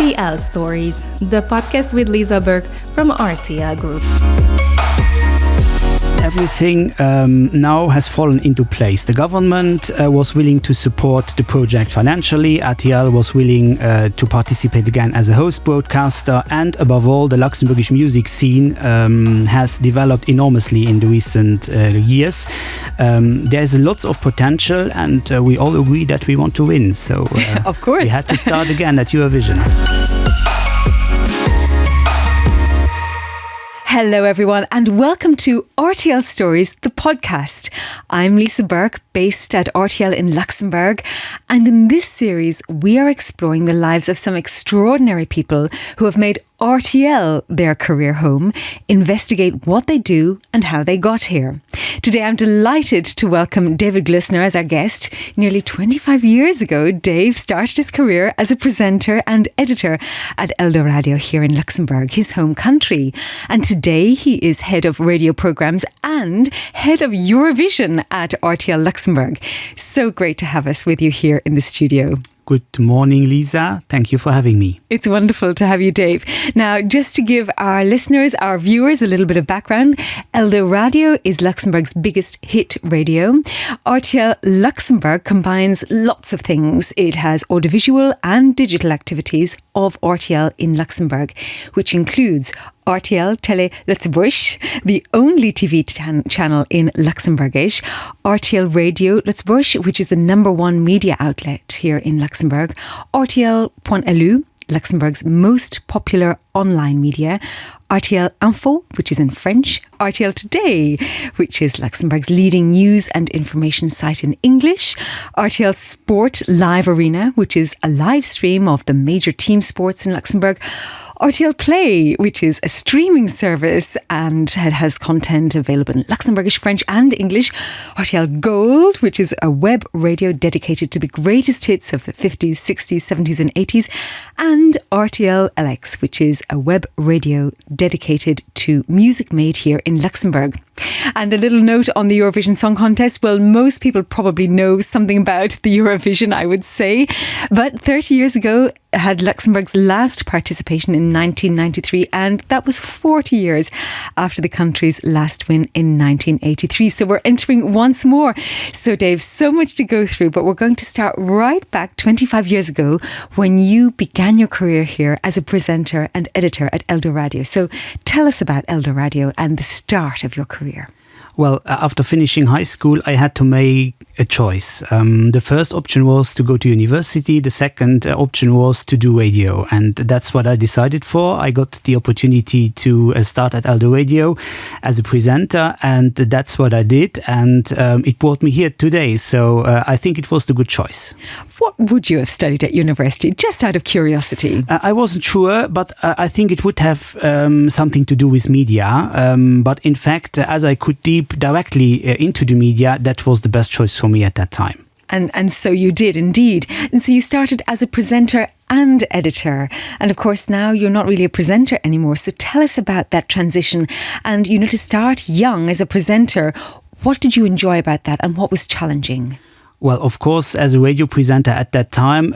RTL Stories, the podcast with Lisa Burke from RTL Group. Everything now has fallen into place. The government was willing to support the project financially. RTL was willing to participate again as a host broadcaster. And above all, the Luxembourgish music scene has developed enormously in the recent years. There's lots of potential and we all agree that we want to win. So of course, we had to start again at Eurovision. Hello everyone and welcome to RTL Stories, the podcast. I'm Lisa Burke, based at RTL in Luxembourg, and in this series we are exploring the lives of some extraordinary people who have made RTL their career home, investigate what they do and how they got here. Today I'm delighted to welcome David Gloesener as our guest. Nearly 25 years ago, Dave started his career as a presenter and editor at Eldo Radio here in Luxembourg, his home country. And today he is head of radio programmes and head of Eurovision at RTL Luxembourg. So great to have us with you here in the studio. Good morning, Lisa. Thank you for having me. It's wonderful to have you, Dave. Now, just to give our listeners, our viewers, a little bit of background, Eldo Radio is Luxembourg's biggest hit radio. RTL Luxembourg combines lots of things. It has audiovisual and digital activities of RTL in Luxembourg, which includes RTL Tele Luxembourg, the only TV channel in Luxembourgish, RTL Radio Luxembourg, which is the #1 media outlet here in Luxembourg, RTL.lu, Luxembourg's most popular online media, RTL Info, which is in French, RTL Today, which is Luxembourg's leading news and information site in English, RTL Sport Live Arena, which is a live stream of the major team sports in Luxembourg, RTL Play, which is a streaming service and it has content available in Luxembourgish, French and English. RTL Gold, which is a web radio dedicated to the greatest hits of the 50s, 60s, 70s and 80s. And RTL LX, which is a web radio dedicated to music made here in Luxembourg. And a little note on the Eurovision Song Contest. Well, most people probably know something about the Eurovision, I would say. But 30 years ago, it had Luxembourg's last participation in 1993, and that was 40 years after the country's last win in 1983. So we're entering once more. So Dave, so much to go through, but we're going to start right back 25 years ago when you began your career here as a presenter and editor at Eldo Radio. So tell us about Eldo Radio and the start of your career. Well, after finishing high school, I had to make a choice. The first option was to go to university. The second option was to do radio. And that's what I decided for. I got the opportunity to start at Eldo Radio as a presenter. And that's what I did. And it brought me here today. So I think it was the good choice. What would you have studied at university, just out of curiosity? I wasn't sure, but I think it would have something to do with media. But in fact, as I could deep directly into the media, that was the best choice for me at that time. And so you did indeed. And so you started as a presenter and editor. And of course, now you're not really a presenter anymore. So tell us about that transition. And, you know, to start young as a presenter, what did you enjoy about that and what was challenging? Well, of course, as a radio presenter at that time,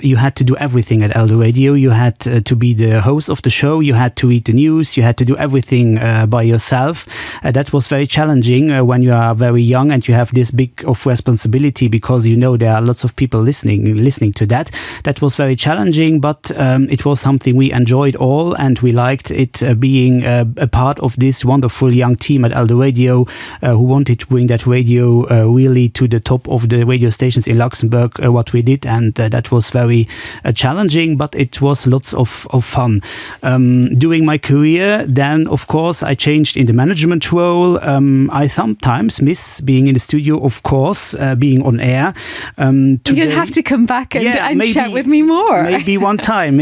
you had to do everything at Eldo Radio. You had to be the host of the show. You had to read the news. You had to do everything by yourself. That was very challenging when you are very young and you have this big of responsibility because you know there are lots of people listening to that. That was very challenging, but it was something we enjoyed all and we liked it being a part of this wonderful young team at Eldo Radio who wanted to bring that radio really to the top of the radio stations in Luxembourg, what we did, and that was very challenging, but it was lots of fun. During my career, then of course I changed in the management role. I sometimes miss being in the studio, of course, being on air. You'll have to come back and chat with me more. Maybe one time,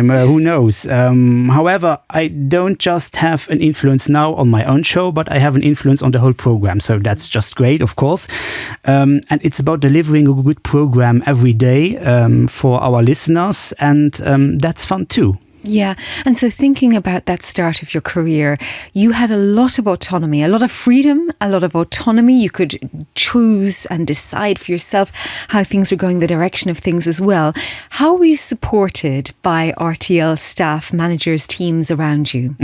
who knows. However, I don't just have an influence now on my own show, but I have an influence on the whole program, so that's just great, of course. And it's about delivering a good program every day for our listeners, and that's fun too. Yeah. And so thinking about that start of your career, you had a lot of autonomy, a lot of freedom, a lot of autonomy. You could choose and decide for yourself how things were going, the direction of things as well. How were you supported by RTL staff, managers, teams around you?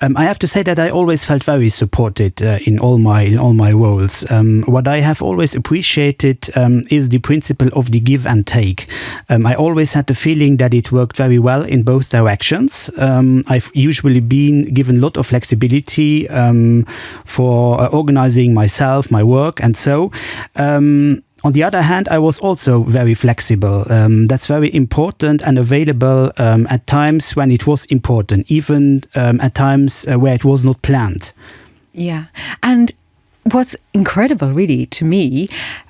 I have to say that I always felt very supported in all my roles. What I have always appreciated is the principle of the give and take. I always had the feeling that it worked very well in both directions. I've usually been given a lot of flexibility for organizing myself, my work, and so. On the other hand, I was also very flexible. That's very important and available at times when it was important, even at times where it was not planned. Yeah. And what's incredible, really, to me,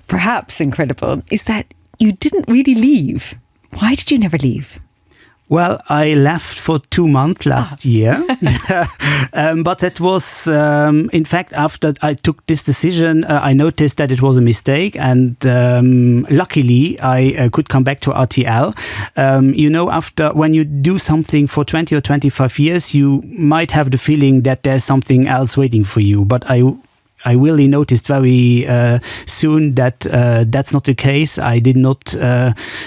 perhaps incredible, is that you didn't really leave. Why did you never leave? Well, I left for 2 months last year, but it was, in fact, after I took this decision, I noticed that it was a mistake, and luckily I could come back to RTL. After when you do something for 20 or 25 years, you might have the feeling that there's something else waiting for you, but I really noticed very soon that that's not the case. I did not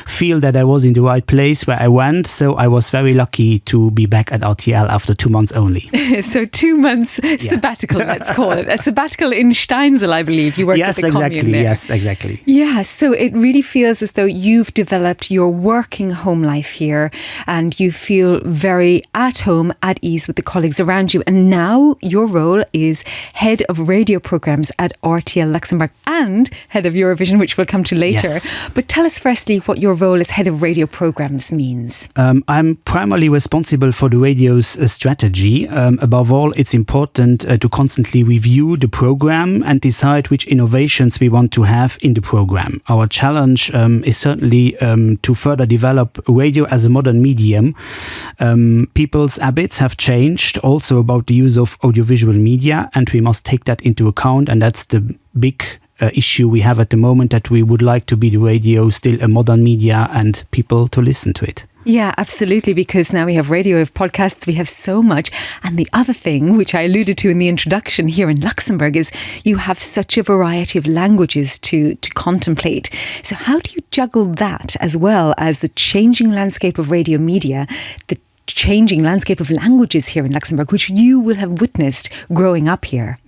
feel that I was in the right place where I went. So I was very lucky to be back at RTL after 2 months only. So 2 months sabbatical, let's call it. A sabbatical in Steinsel, I believe. You worked at the commune there. Yes, exactly. Yeah, so it really feels as though you've developed your working home life here and you feel very at home, at ease with the colleagues around you. And now your role is Head of Radio Programs at RTL Luxembourg and Head of Eurovision, which we'll come to later. Yes. But tell us firstly what your role as Head of Radio Programs means. I'm primarily responsible for the radio's strategy. Above all, it's important to constantly review the program and decide which innovations we want to have in the program. Our challenge is certainly to further develop radio as a modern medium. People's habits have changed also about the use of audiovisual media, and we must take that into account, and that's the big issue we have at the moment, that we would like to be the radio still a modern media and people to listen to it. Yeah, absolutely, because now we have radio, we have podcasts, we have so much. And the other thing, which I alluded to in the introduction here in Luxembourg, is you have such a variety of languages to contemplate. So how do you juggle that as well as the changing landscape of radio media, the changing landscape of languages here in Luxembourg, which you will have witnessed growing up here?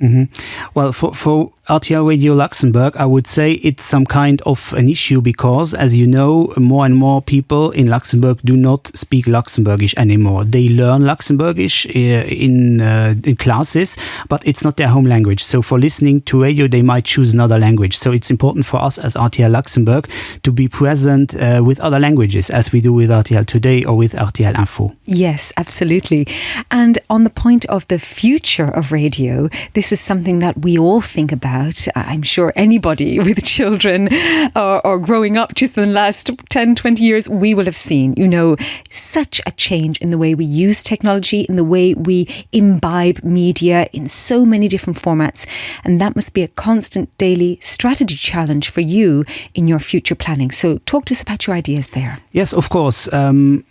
Well, for RTL Radio Luxembourg, I would say it's some kind of an issue because, as you know, more and more people in Luxembourg do not speak Luxembourgish anymore. They learn Luxembourgish in classes, but it's not their home language. So for listening to radio, they might choose another language. So it's important for us as RTL Luxembourg to be present with other languages, as we do with RTL Today or with RTL Info. Yes, absolutely. And on the point of the future of radio, this is something that we all think about. I'm sure anybody with children or growing up just in the last 10, 20 years, we will have seen, such a change in the way we use technology, in the way we imbibe media in so many different formats. And that must be a constant daily strategy challenge for you in your future planning. So talk to us about your ideas there. Yes, of course.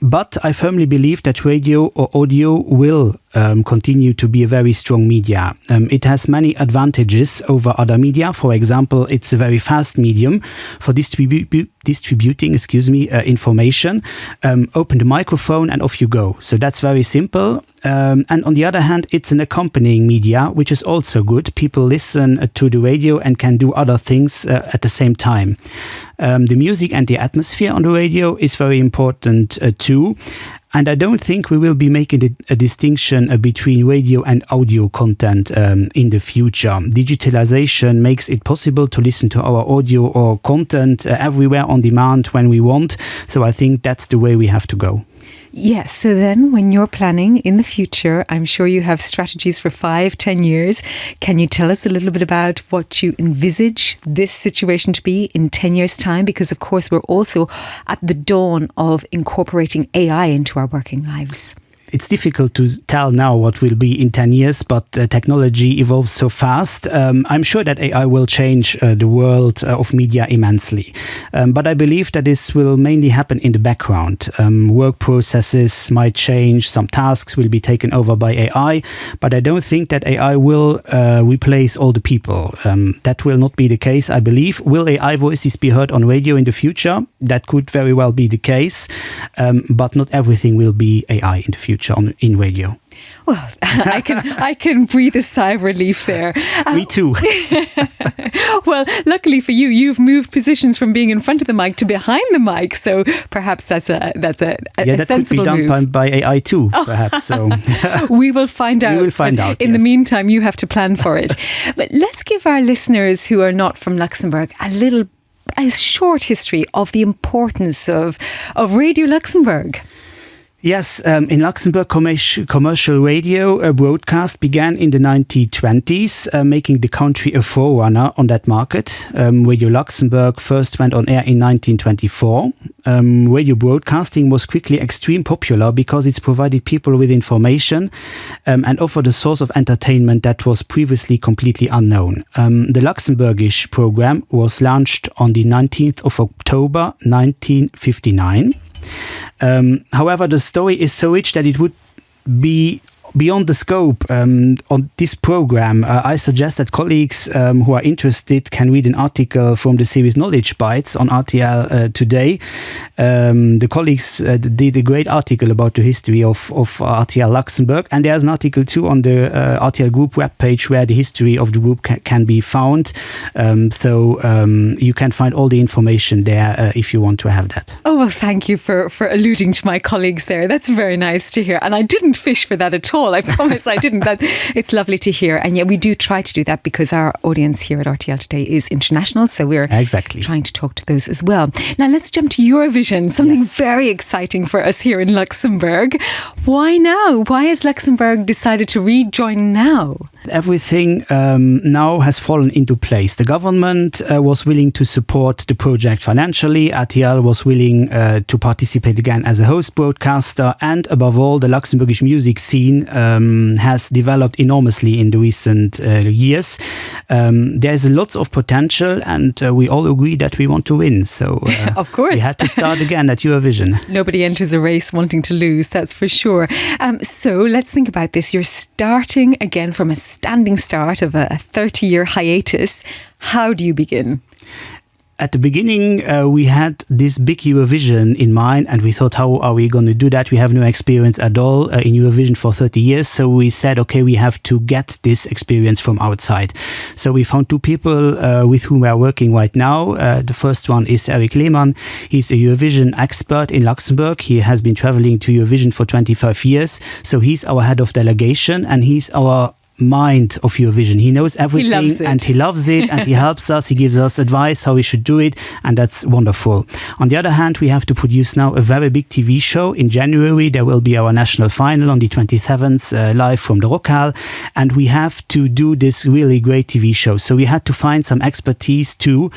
But I firmly believe that radio or audio will continue to be a very strong media. It has many advantages over other media. For example, it's a very fast medium for distributing information. Open the microphone and off you go. So that's very simple. And on the other hand, it's an accompanying media, which is also good. People listen to the radio and can do other things at the same time. The music and the atmosphere on the radio is very important too. And I don't think we will be making a distinction between radio and audio content in the future. Digitalization makes it possible to listen to our audio or content everywhere on demand when we want. So I think that's the way we have to go. Yes, so then when you're planning in the future, I'm sure you have strategies for 5-10 years. Can you tell us a little bit about what you envisage this situation to be in 10 years' time? Because, of course, we're also at the dawn of incorporating AI into our working lives. it's difficult to tell now what will be in 10 years, but technology evolves so fast. I'm sure that AI will change the world of media immensely. But I believe that this will mainly happen in the background. Work processes might change, some tasks will be taken over by AI, but I don't think that AI will replace all the people. That will not be the case, I believe. Will AI voices be heard on radio in the future? That could very well be the case, but not everything will be AI in the future in radio. Well, I can breathe a sigh of relief there. Me too. Well, luckily for you, you've moved positions from being in front of the mic to behind the mic, so perhaps that's a that sensible could be done move. by AI too, perhaps. So we will find out. We will find out. In the meantime, you have to plan for it. But let's give our listeners who are not from Luxembourg a short history of the importance of Radio Luxembourg. Yes, in Luxembourg, commercial radio broadcast began in the 1920s, making the country a forerunner on that market. Radio Luxembourg first went on air in 1924. Radio broadcasting was quickly extremely popular because it provided people with information and offered a source of entertainment that was previously completely unknown. The Luxembourgish program was launched on the 19th of October 1959. However, the story is so rich that it would be beyond the scope on this program. I suggest that colleagues who are interested can read an article from the series Knowledge Bites on RTL today. The colleagues did a great article about the history of RTL Luxembourg, and there's an article too on the RTL Group webpage where the history of the group can be found. So you can find all the information there if you want to have that. Oh, well, thank you for alluding to my colleagues there. That's very nice to hear. And I didn't fish for that at all. I promise I didn't. It's lovely to hear. And yet we do try to do that because our audience here at RTL today is international. So we're trying to talk to those as well. Now let's jump to Eurovision, something very exciting for us here in Luxembourg. Why now? Why has Luxembourg decided to rejoin now? Everything now has fallen into place. The government was willing to support the project financially. RTL was willing to participate again as a host broadcaster. And above all, the Luxembourgish music scene has developed enormously in the recent years. There's lots of potential and we all agree that we want to win. So of course, we had to start again at Eurovision. Nobody enters a race wanting to lose, that's for sure. So let's think about this. You're starting again from a standing start of a 30-year hiatus. How do you begin? At the beginning, we had this big Eurovision in mind, and we thought, how are we going to do that? We have no experience at all in Eurovision for 30 years. So we said, okay, we have to get this experience from outside. So we found two people with whom we are working right now. The first one is Eric Lehmann. He's a Eurovision expert in Luxembourg. He has been traveling to Eurovision for 25 years. So he's our head of delegation, and he's our mind of Eurovision. He knows everything and he loves it and he helps us. He gives us advice how we should do it, and that's wonderful. On the other hand, we have to produce now a very big TV show. In January, there will be our national final on the 27th, live from the Rockhal, and we have to do this really great TV show. So we had to find some expertise too,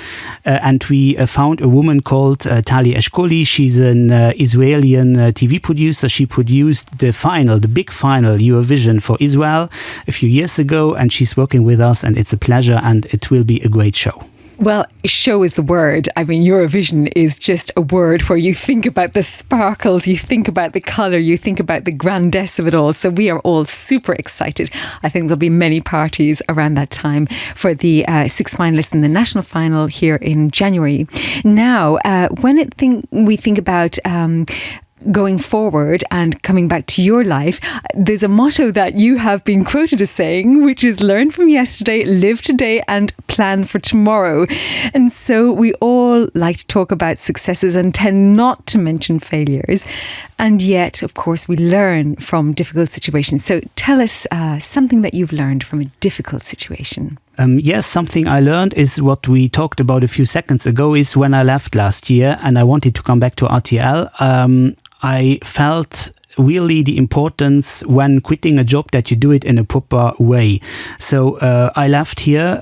and we found a woman called Tali Eshkoli. She's an Israeli TV producer. She produced the big final Eurovision for Israel a few years ago, and she's working with us, and it's a pleasure, and it will be a great show. Well, show is the word. I mean, Eurovision is just a word where you think about the sparkles, you think about the colour, you think about the grandeur of it all. So we are all super excited. I think there'll be many parties around that time for the 6 finalists in the national final here in January. Now, when we think about going forward and coming back to your life, there's a motto that you have been quoted as saying, which is learn from yesterday, live today and plan for tomorrow. And so we all like to talk about successes and tend not to mention failures. And yet, of course, we learn from difficult situations. So tell us something that you've learned from a difficult situation. Yes, something I learned is what we talked about a few seconds ago, is when I left last year and I wanted to come back to RTL, I felt really the importance when quitting a job that you do it in a proper way. So I left here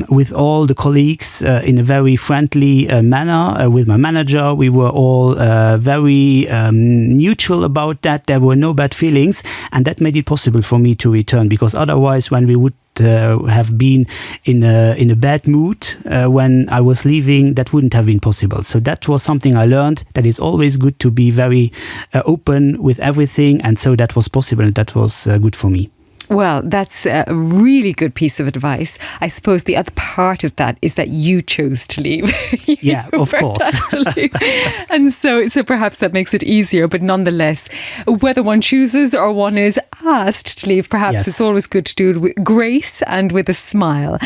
with all the colleagues in a very friendly manner with my manager. We were all very neutral about that. There were no bad feelings, and that made it possible for me to return, because otherwise when we would have been in a bad mood when I was leaving, that wouldn't have been possible. So that was something I learned, that it's always good to be very open with everything, and so that was possible, and that was good for me. Well, that's a really good piece of advice. I suppose the other part of that is that you chose to leave. Yeah, of course. And so perhaps that makes it easier. But nonetheless, whether one chooses or one is asked to leave, perhaps it's always good to do it with grace and with a smile.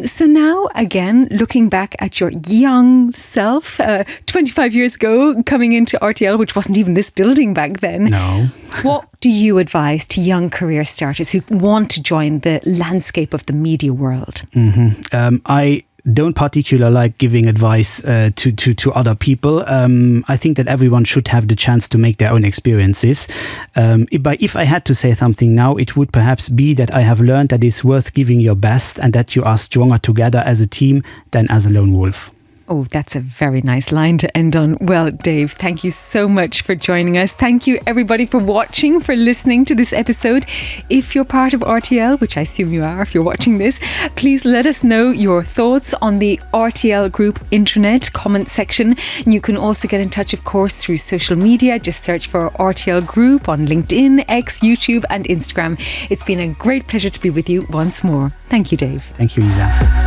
So now, again, looking back at your young self, 25 years ago, coming into RTL, which wasn't even this building back then. No. What do you advise to young career starters who want to join the landscape of the media world? I don't particularly like giving advice to other people. I think that everyone should have the chance to make their own experiences. If I had to say something now, it would perhaps be that I have learned that it's worth giving your best, and that you are stronger together as a team than as a lone wolf. Oh, that's a very nice line to end on. Well, Dave, thank you so much for joining us. Thank you, everybody, for watching, for listening to this episode. If you're part of RTL, which I assume you are if you're watching this, please let us know your thoughts on the RTL Group intranet comment section. And you can also get in touch, of course, through social media. Just search for RTL Group on LinkedIn, X, YouTube and Instagram. It's been a great pleasure to be with you once more. Thank you, Dave. Thank you, Lisa.